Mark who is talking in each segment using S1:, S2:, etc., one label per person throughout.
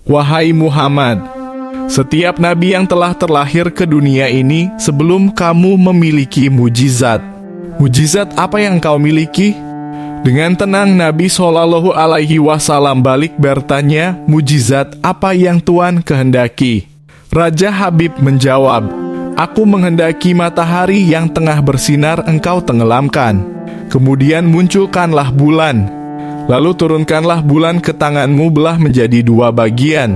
S1: Wahai Muhammad, setiap nabi yang telah terlahir ke dunia ini sebelum kamu memiliki mujizat. Mujizat apa yang kau miliki? Dengan tenang Nabi Shallallahu Alaihi Wasallam balik bertanya, mujizat apa yang Tuhan kehendaki? Raja Habib menjawab, aku menghendaki matahari yang tengah bersinar engkau tenggelamkan. Kemudian munculkanlah bulan. Lalu turunkanlah bulan ke tanganmu belah menjadi 2 bagian.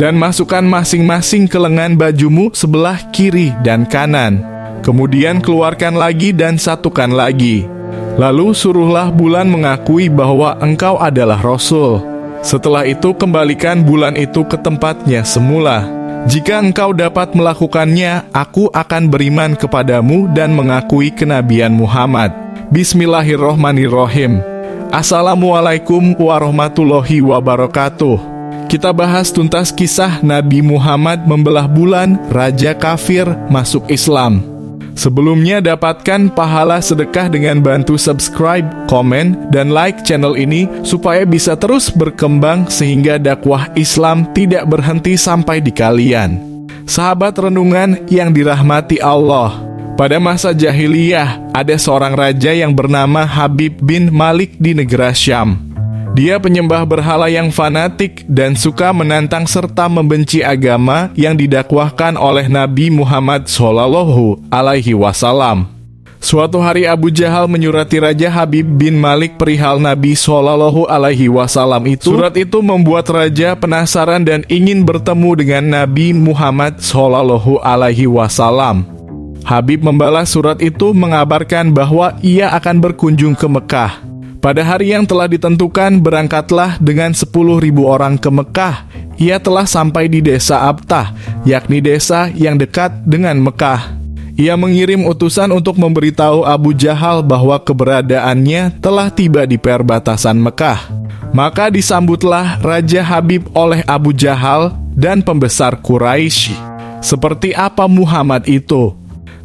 S1: Dan masukkan masing-masing ke lengan bajumu sebelah kiri dan kanan. Kemudian keluarkan lagi dan satukan lagi. Lalu suruhlah bulan mengakui bahwa engkau adalah Rasul. Setelah itu kembalikan bulan itu ke tempatnya semula. Jika engkau dapat melakukannya, aku akan beriman kepadamu dan mengakui kenabian Muhammad. Bismillahirrohmanirrohim. Assalamualaikum warahmatullahi wabarakatuh. Kita bahas tuntas kisah Nabi Muhammad membelah bulan, raja kafir masuk Islam. Sebelumnya dapatkan pahala sedekah dengan bantu subscribe, komen, dan like channel ini supaya bisa terus berkembang sehingga dakwah Islam tidak berhenti sampai di kalian. Sahabat renungan yang dirahmati Allah, pada masa jahiliyah ada seorang raja yang bernama Habib bin Malik di negara Syam. Dia penyembah berhala yang fanatik dan suka menantang serta membenci agama yang didakwahkan oleh Nabi Muhammad Shallallahu Alaihi Wasallam. Suatu hari Abu Jahal menyurati Raja Habib bin Malik perihal Nabi Shallallahu Alaihi Wasallam itu. Surat itu membuat Raja penasaran dan ingin bertemu dengan Nabi Muhammad Shallallahu Alaihi Wasallam. Habib membalas surat itu mengabarkan bahwa ia akan berkunjung ke Mekah. Pada hari yang telah ditentukan, berangkatlah dengan 10.000 orang ke Mekah. Ia telah sampai di desa Abtah, yakni desa yang dekat dengan Mekah. Ia mengirim utusan untuk memberitahu Abu Jahal bahwa keberadaannya telah tiba di perbatasan Mekah. Maka disambutlah Raja Habib oleh Abu Jahal dan pembesar Quraisy. Seperti apa Muhammad itu?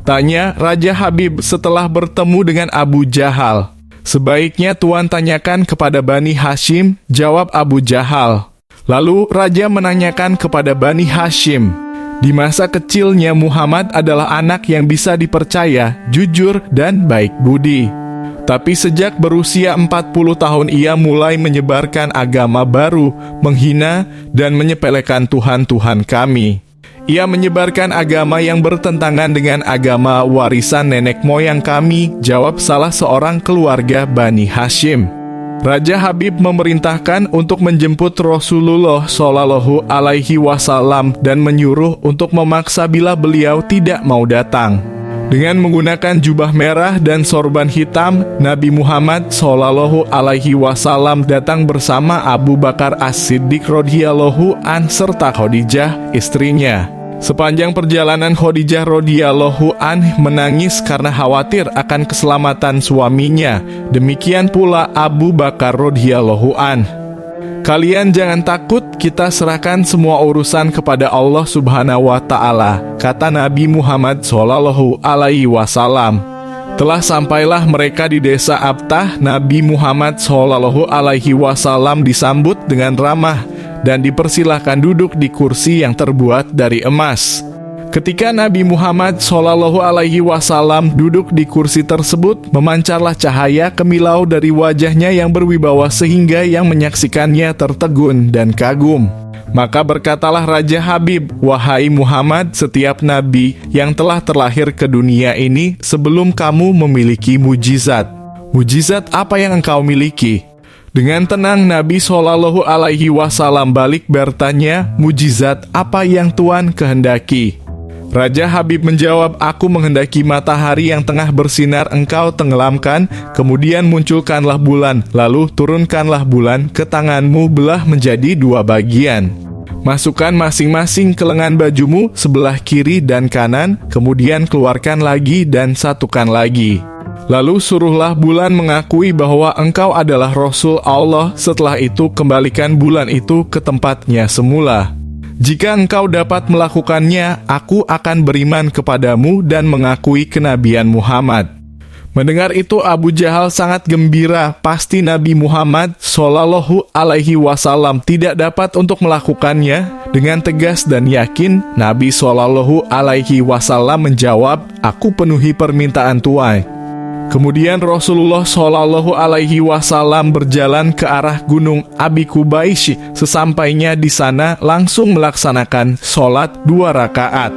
S1: Tanya Raja Habib setelah bertemu dengan Abu Jahal. Sebaiknya Tuan tanyakan kepada Bani Hashim, jawab Abu Jahal. Lalu Raja menanyakan kepada Bani Hashim. Di masa kecilnya Muhammad adalah anak yang bisa dipercaya, jujur, dan baik budi. Tapi sejak berusia 40 tahun ia mulai menyebarkan agama baru, menghina, dan menyepelekan Tuhan-Tuhan kami. Ia menyebarkan agama yang bertentangan dengan agama warisan nenek moyang kami, jawab salah seorang keluarga Bani Hashim. Raja Habib memerintahkan untuk menjemput Rasulullah Shallallahu Alaihi Wasallam dan menyuruh untuk memaksa bila beliau tidak mau datang. Dengan menggunakan jubah merah dan sorban hitam, Nabi Muhammad Shallallahu Alaihi Wasallam datang bersama Abu Bakar As-Siddiq radhiyallahu an serta Khadijah istrinya. Sepanjang perjalanan Khadijah radhiyallahu an menangis karena khawatir akan keselamatan suaminya. Demikian pula Abu Bakar radhiyallahu an. Kalian jangan takut, kita serahkan semua urusan kepada Allah Subhanahu wa Ta'ala, kata Nabi Muhammad Shallallahu Alaihi Wasallam. Telah sampailah mereka di desa Abtah. Nabi Muhammad Shallallahu Alaihi Wasallam disambut dengan ramah dan dipersilahkan duduk di kursi yang terbuat dari emas. Ketika Nabi Muhammad Shallallahu Alaihi Wasallam duduk di kursi tersebut, memancarlah cahaya kemilau dari wajahnya yang berwibawa sehingga yang menyaksikannya tertegun dan kagum. Maka berkatalah Raja Habib, wahai Muhammad, setiap nabi yang telah terlahir ke dunia ini sebelum kamu memiliki mujizat. Mujizat apa yang engkau miliki? Dengan tenang Nabi Shallallahu Alaihi Wasallam balik bertanya, mujizat apa yang Tuhan kehendaki? Raja Habib menjawab, aku menghendaki matahari yang tengah bersinar engkau tenggelamkan, kemudian munculkanlah bulan, lalu turunkanlah bulan ke tanganmu belah menjadi 2 bagian. Masukkan masing-masing ke lengan bajumu sebelah kiri dan kanan, kemudian keluarkan lagi dan satukan lagi. Lalu suruhlah bulan mengakui bahwa engkau adalah Rasul Allah. Setelah itu kembalikan bulan itu ke tempatnya semula. Jika engkau dapat melakukannya, aku akan beriman kepadamu dan mengakui kenabian Muhammad. Mendengar itu Abu Jahal sangat gembira, pasti Nabi Muhammad Shallallahu Alaihi Wasallam tidak dapat untuk melakukannya. Dengan tegas dan yakin, Nabi Shallallahu Alaihi Wasallam menjawab, "Aku penuhi permintaan tuan." Kemudian Rasulullah Shallallahu Alaihi Wasallam berjalan ke arah gunung Abi Kubaish. Sesampainya di sana langsung melaksanakan sholat 2 rakaat.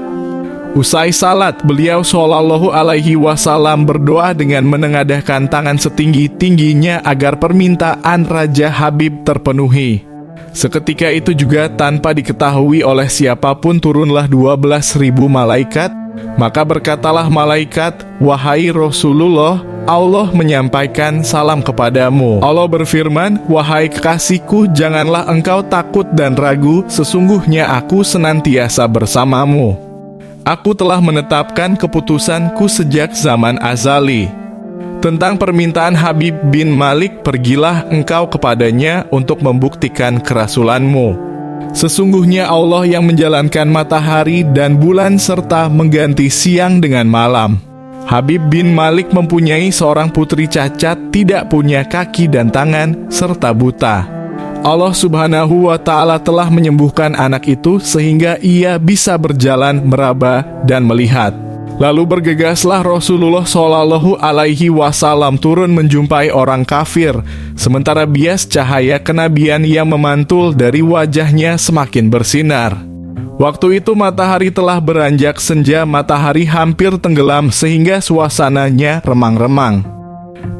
S1: Usai salat, beliau Shallallahu Alaihi Wasallam berdoa dengan menengadahkan tangan setinggi-tingginya agar permintaan Raja Habib terpenuhi. Seketika itu juga tanpa diketahui oleh siapapun turunlah 12.000 malaikat. Maka berkatalah malaikat, "Wahai Rasulullah, Allah menyampaikan salam kepadamu." Allah berfirman, "Wahai kekasihku, janganlah engkau takut dan ragu, sesungguhnya aku senantiasa bersamamu. Aku telah menetapkan keputusanku sejak zaman azali. Tentang permintaan Habib bin Malik, pergilah engkau kepadanya untuk membuktikan kerasulanmu. Sesungguhnya Allah yang menjalankan matahari dan bulan serta mengganti siang dengan malam." Habib bin Malik mempunyai seorang putri cacat, tidak punya kaki dan tangan, serta buta. Allah Subhanahu wa Ta'ala telah menyembuhkan anak itu sehingga ia bisa berjalan, meraba, dan melihat. Lalu bergegaslah Rasulullah Shallallahu Alaihi Wasallam turun menjumpai orang kafir, sementara bias cahaya kenabian yang memantul dari wajahnya semakin bersinar. Waktu itu matahari telah beranjak senja, matahari hampir tenggelam sehingga suasananya remang-remang.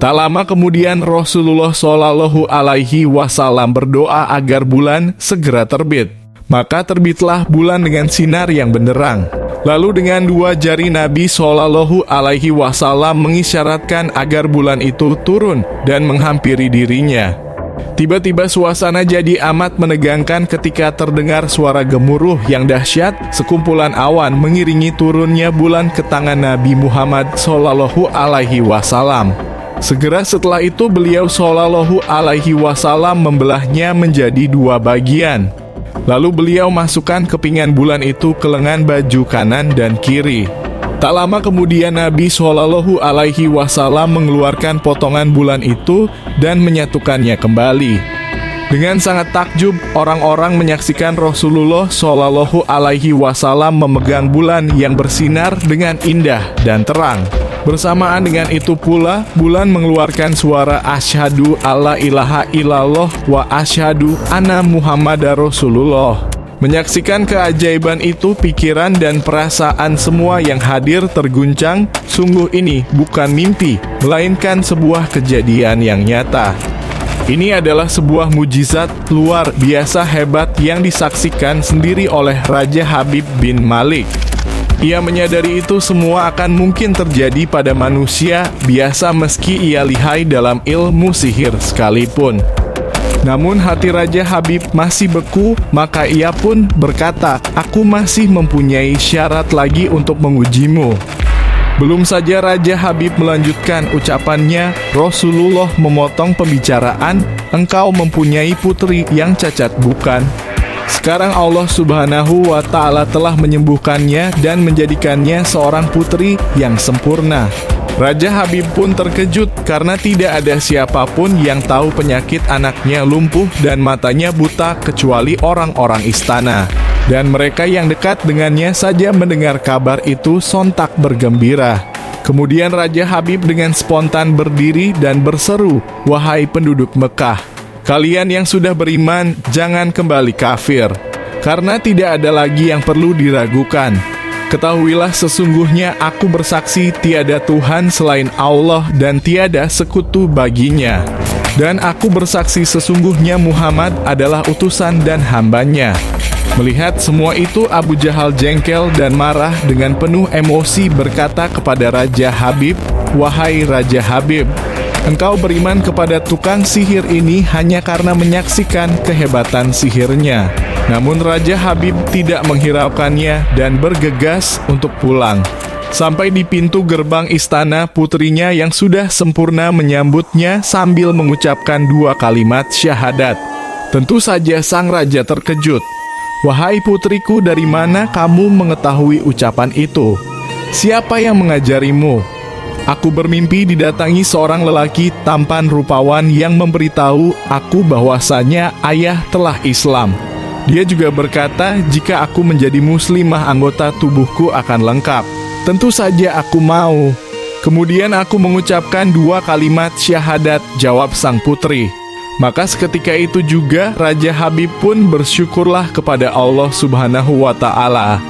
S1: Tak lama kemudian Rasulullah Shallallahu Alaihi Wasallam berdoa agar bulan segera terbit. Maka terbitlah bulan dengan sinar yang benderang. Lalu dengan 2 jari Nabi Shallallahu Alaihi Wasallam mengisyaratkan agar bulan itu turun dan menghampiri dirinya. Tiba-tiba suasana jadi amat menegangkan ketika terdengar suara gemuruh yang dahsyat. Sekumpulan awan mengiringi turunnya bulan ke tangan Nabi Muhammad Shallallahu Alaihi Wasallam. Segera setelah itu beliau Shallallahu Alaihi Wasallam membelahnya menjadi 2 bagian. Lalu beliau masukkan kepingan bulan itu ke lengan baju kanan dan kiri. Tak lama kemudian Nabi Shallallahu Alaihi Wasallam mengeluarkan potongan bulan itu dan menyatukannya kembali. Dengan sangat takjub, orang-orang menyaksikan Rasulullah Shallallahu Alaihi Wasallam memegang bulan yang bersinar dengan indah dan terang. Bersamaan dengan itu pula, bulan mengeluarkan suara asyhadu alla ilaha illallah wa asyhadu anna Muhammadar Rasulullah. Menyaksikan keajaiban itu, pikiran dan perasaan semua yang hadir terguncang. Sungguh ini bukan mimpi, melainkan sebuah kejadian yang nyata. Ini adalah sebuah mujizat luar biasa hebat yang disaksikan sendiri oleh Raja Habib bin Malik. Ia menyadari itu semua akan mungkin terjadi pada manusia biasa meski ia lihai dalam ilmu sihir sekalipun. Namun hati Raja Habib masih beku, maka ia pun berkata, "Aku masih mempunyai syarat lagi untuk mengujimu." Belum saja Raja Habib melanjutkan ucapannya, Rasulullah memotong pembicaraan, "Engkau mempunyai putri yang cacat bukan? Sekarang Allah Subhanahu wa Ta'ala telah menyembuhkannya dan menjadikannya seorang putri yang sempurna." Raja Habib pun terkejut karena tidak ada siapapun yang tahu penyakit anaknya lumpuh dan matanya buta kecuali orang-orang istana. Dan mereka yang dekat dengannya saja mendengar kabar itu sontak bergembira. Kemudian Raja Habib dengan spontan berdiri dan berseru, "Wahai penduduk Mekah, kalian yang sudah beriman, jangan kembali kafir, karena tidak ada lagi yang perlu diragukan. Ketahuilah sesungguhnya aku bersaksi tiada Tuhan selain Allah dan tiada sekutu baginya. Dan aku bersaksi sesungguhnya Muhammad adalah utusan dan hambanya." Melihat semua itu, Abu Jahal jengkel dan marah dengan penuh emosi berkata kepada Raja Habib, "Wahai Raja Habib, engkau beriman kepada tukang sihir ini hanya karena menyaksikan kehebatan sihirnya." Namun Raja Habib tidak menghiraukannya dan bergegas untuk pulang. Sampai di pintu gerbang istana, putrinya yang sudah sempurna menyambutnya sambil mengucapkan 2 kalimat syahadat. Tentu saja sang raja terkejut. "Wahai putriku, dari mana kamu mengetahui ucapan itu? Siapa yang mengajarimu?" Aku bermimpi didatangi seorang lelaki tampan rupawan yang memberitahu aku bahwasanya ayah telah Islam. Dia juga berkata jika aku menjadi muslimah anggota tubuhku akan lengkap. Tentu saja aku mau. Kemudian aku mengucapkan 2 kalimat syahadat, jawab sang putri. Maka seketika itu juga Raja Habib pun bersyukurlah kepada Allah Subhanahu wa Ta'ala.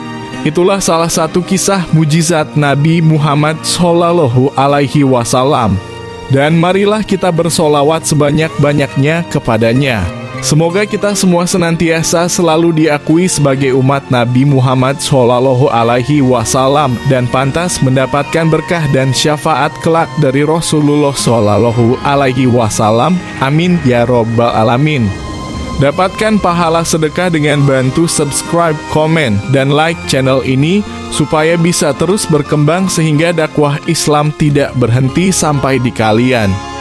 S1: Itulah salah satu kisah mujizat Nabi Muhammad Shallallahu Alaihi Wasallam. Dan marilah kita bersolawat sebanyak-banyaknya kepadanya. Semoga kita semua senantiasa selalu diakui sebagai umat Nabi Muhammad Shallallahu Alaihi Wasallam dan pantas mendapatkan berkah dan syafaat kelak dari Rasulullah Shallallahu Alaihi Wasallam. Amin ya robbal alamin. Dapatkan pahala sedekah dengan bantu subscribe, komen, dan like channel ini supaya bisa terus berkembang sehingga dakwah Islam tidak berhenti sampai di kalian.